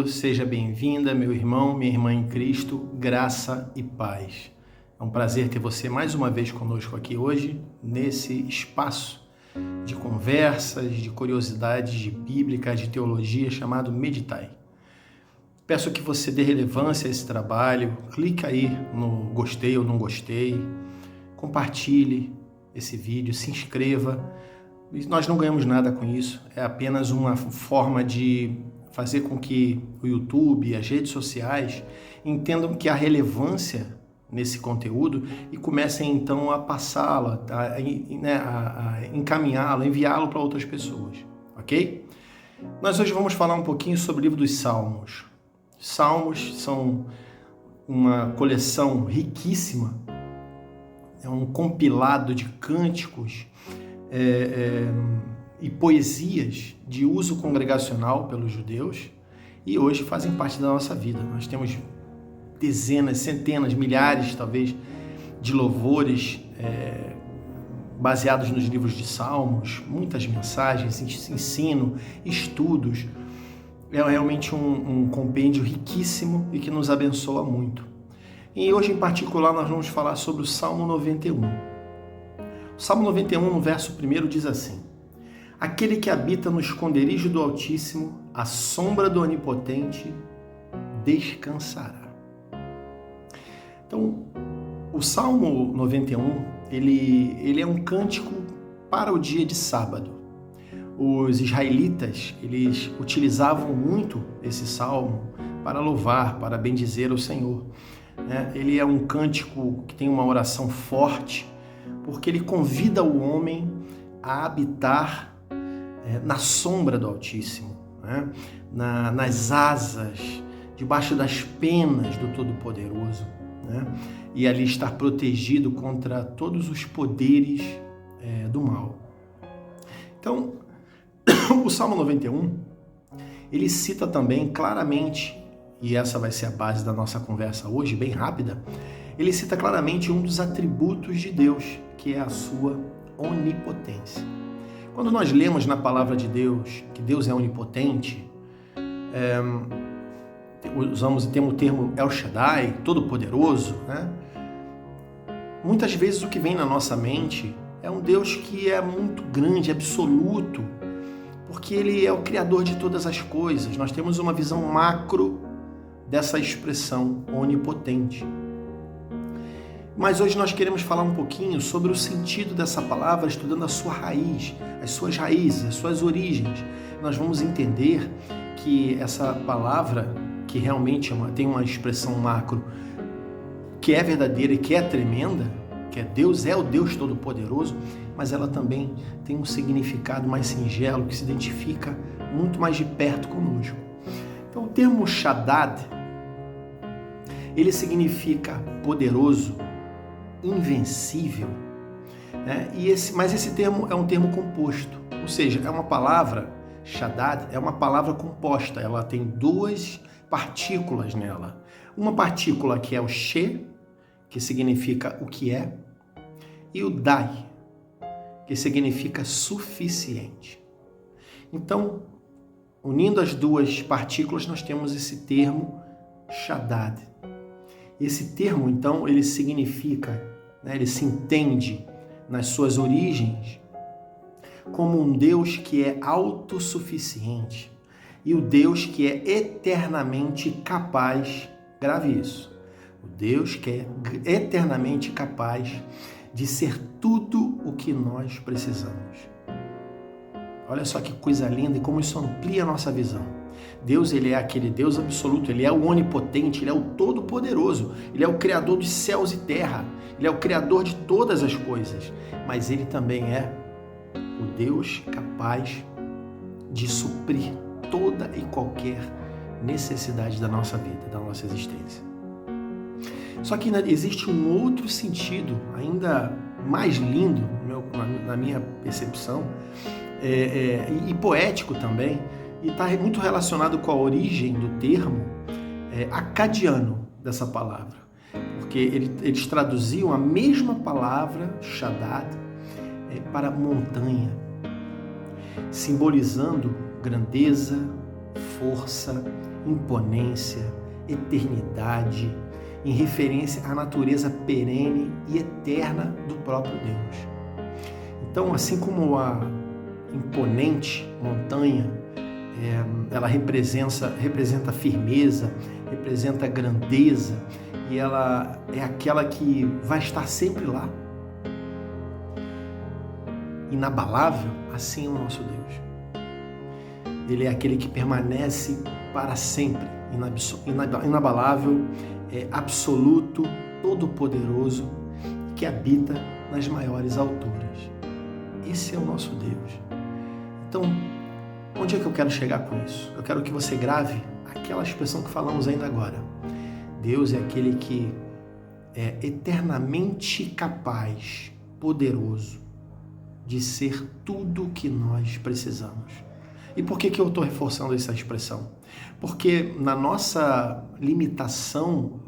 Seja bem-vinda, meu irmão, minha irmã em Cristo, graça e paz. É um prazer ter você mais uma vez conosco aqui hoje, nesse espaço de conversas, de curiosidades de bíblica, de teologia, chamado Meditai. Peço que você dê relevância a esse trabalho, clique aí no gostei ou não gostei, compartilhe esse vídeo, se inscreva. Nós não ganhamos nada com isso, é apenas uma forma de fazer com que o YouTube, as redes sociais entendam que há relevância nesse conteúdo e comecem então a passá-lo, a encaminhá-lo, enviá-lo para outras pessoas, ok? Nós hoje vamos falar um pouquinho sobre o livro dos Salmos. Salmos são uma coleção riquíssima, é um compilado de cânticos e poesias de uso congregacional pelos judeus e hoje fazem parte da nossa vida. Nós temos dezenas, centenas, milhares talvez de louvores baseados nos livros de Salmos, muitas mensagens, ensino, estudos. É realmente um compêndio riquíssimo e que nos abençoa muito. E hoje em particular nós vamos falar sobre o Salmo 91. O Salmo 91 no verso 1 diz assim: aquele que habita no esconderijo do Altíssimo, à sombra do Onipotente, descansará. Então, o Salmo 91, ele é um cântico para o dia de sábado. Os israelitas, eles utilizavam muito esse salmo para louvar, para bendizer o Senhor. Ele é um cântico que tem uma oração forte, porque ele convida o homem a habitar na sombra do Altíssimo, nas asas, debaixo das penas do Todo-Poderoso, e ali estar protegido contra todos os poderes do mal. Então, o Salmo 91, ele cita também claramente, e essa vai ser a base da nossa conversa hoje, bem rápida, ele cita claramente um dos atributos de Deus, que é a sua onipotência. Quando nós lemos na palavra de Deus que Deus é onipotente, temos o termo El Shaddai, todo-poderoso, Muitas vezes o que vem na nossa mente é um Deus que é muito grande, absoluto, porque Ele é o Criador de todas as coisas. Nós temos uma visão macro dessa expressão onipotente. Mas hoje nós queremos falar um pouquinho sobre o sentido dessa palavra, estudando a sua raiz, as suas raízes, as suas origens. Nós vamos entender que essa palavra, que realmente tem uma expressão macro, que é verdadeira e que é tremenda, que Deus é o Deus Todo-Poderoso, mas ela também tem um significado mais singelo, que se identifica muito mais de perto conosco. Então o termo Shaddad, ele significa poderoso, invencível, mas esse termo é um termo composto, ou seja, é uma palavra, Shaddad, é uma palavra composta, ela tem duas partículas nela. Uma partícula que é o She, que significa o que é, e o Dai, que significa suficiente. Então, unindo as duas partículas, nós temos esse termo Shaddad. Esse termo, então, ele significa, ele se entende nas suas origens como um Deus que é autossuficiente e o Deus que é eternamente capaz, grave isso, o Deus que é eternamente capaz de ser tudo o que nós precisamos. Olha só que coisa linda e como isso amplia a nossa visão. Deus, ele é aquele Deus absoluto, ele é o onipotente, ele é o todo-poderoso, ele é o criador dos céus e terra, ele é o criador de todas as coisas, mas ele também é o Deus capaz de suprir toda e qualquer necessidade da nossa vida, da nossa existência. Só que existe um outro sentido, ainda mais lindo, na minha percepção, e poético também, e está muito relacionado com a origem do termo acadiano dessa palavra. Porque eles traduziam a mesma palavra, Shaddad, para montanha, simbolizando grandeza, força, imponência, eternidade, em referência à natureza perene e eterna do próprio Deus. Então, assim como a imponente montanha, ela representa firmeza, representa grandeza, e ela é aquela que vai estar sempre lá, inabalável. Assim é o nosso Deus. Ele é aquele que permanece para sempre, inabalável, absoluto, todo-poderoso, que habita nas maiores alturas. Esse é o nosso Deus. Então, onde é que eu quero chegar com isso? Eu quero que você grave aquela expressão que falamos ainda agora. Deus é aquele que é eternamente capaz, poderoso, de ser tudo o que nós precisamos. E por que eu estou reforçando essa expressão? Porque na nossa limitação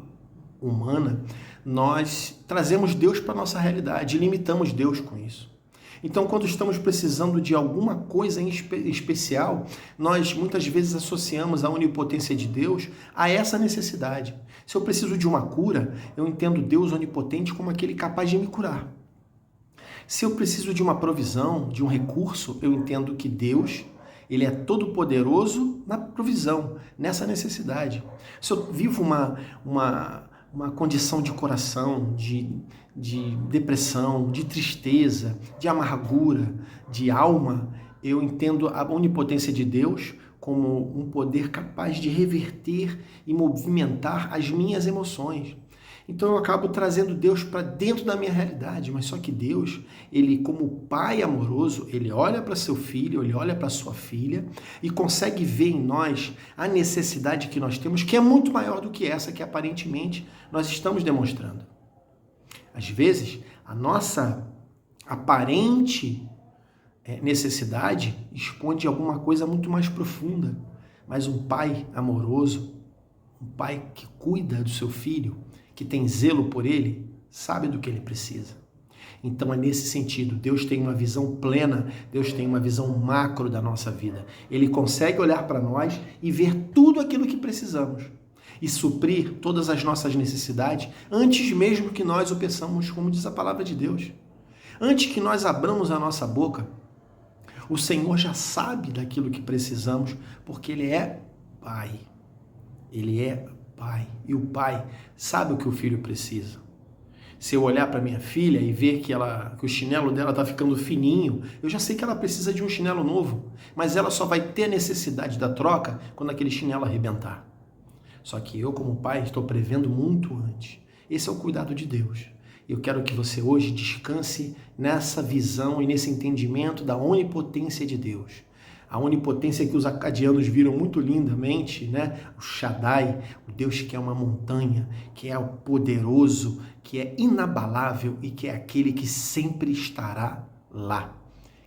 humana, nós trazemos Deus para a nossa realidade e limitamos Deus com isso. Então, quando estamos precisando de alguma coisa em especial, nós muitas vezes associamos a onipotência de Deus a essa necessidade. Se eu preciso de uma cura, eu entendo Deus onipotente como aquele capaz de me curar. Se eu preciso de uma provisão, de um recurso, eu entendo que Deus, ele é todo poderoso na provisão, nessa necessidade. Se eu vivo uma condição de coração, de depressão, de tristeza, de amargura, de alma, eu entendo a onipotência de Deus como um poder capaz de reverter e movimentar as minhas emoções. Então eu acabo trazendo Deus para dentro da minha realidade, mas só que Deus, ele como pai amoroso, ele olha para seu filho, ele olha para sua filha e consegue ver em nós a necessidade que nós temos, que é muito maior do que essa que aparentemente nós estamos demonstrando. Às vezes, a nossa aparente necessidade esconde alguma coisa muito mais profunda, mas um pai amoroso, um pai que cuida do seu filho, que tem zelo por ele, sabe do que ele precisa. Então é nesse sentido, Deus tem uma visão plena, Deus tem uma visão macro da nossa vida. Ele consegue olhar para nós e ver tudo aquilo que precisamos e suprir todas as nossas necessidades antes mesmo que nós o peçamos, como diz a palavra de Deus. Antes que nós abramos a nossa boca, o Senhor já sabe daquilo que precisamos, porque Ele é Pai. Ele é Pai. E o Pai sabe o que o filho precisa. Se eu olhar para minha filha e ver que o chinelo dela está ficando fininho, eu já sei que ela precisa de um chinelo novo. Mas ela só vai ter necessidade da troca quando aquele chinelo arrebentar. Só que eu, como pai, estou prevendo muito antes. Esse é o cuidado de Deus. Eu quero que você hoje descanse nessa visão e nesse entendimento da onipotência de Deus. A onipotência que os acadianos viram muito lindamente, né? O Shaddai, o Deus que é uma montanha, que é o poderoso, que é inabalável e que é aquele que sempre estará lá.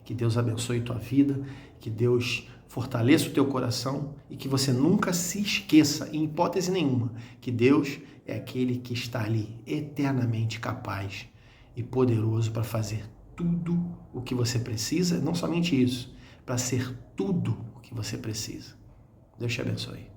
Que Deus abençoe tua vida, que Deus fortaleça o teu coração e que você nunca se esqueça, em hipótese nenhuma, que Deus é aquele que está ali eternamente capaz e poderoso para fazer tudo o que você precisa, não somente isso, para ser tudo o que você precisa. Deus te abençoe.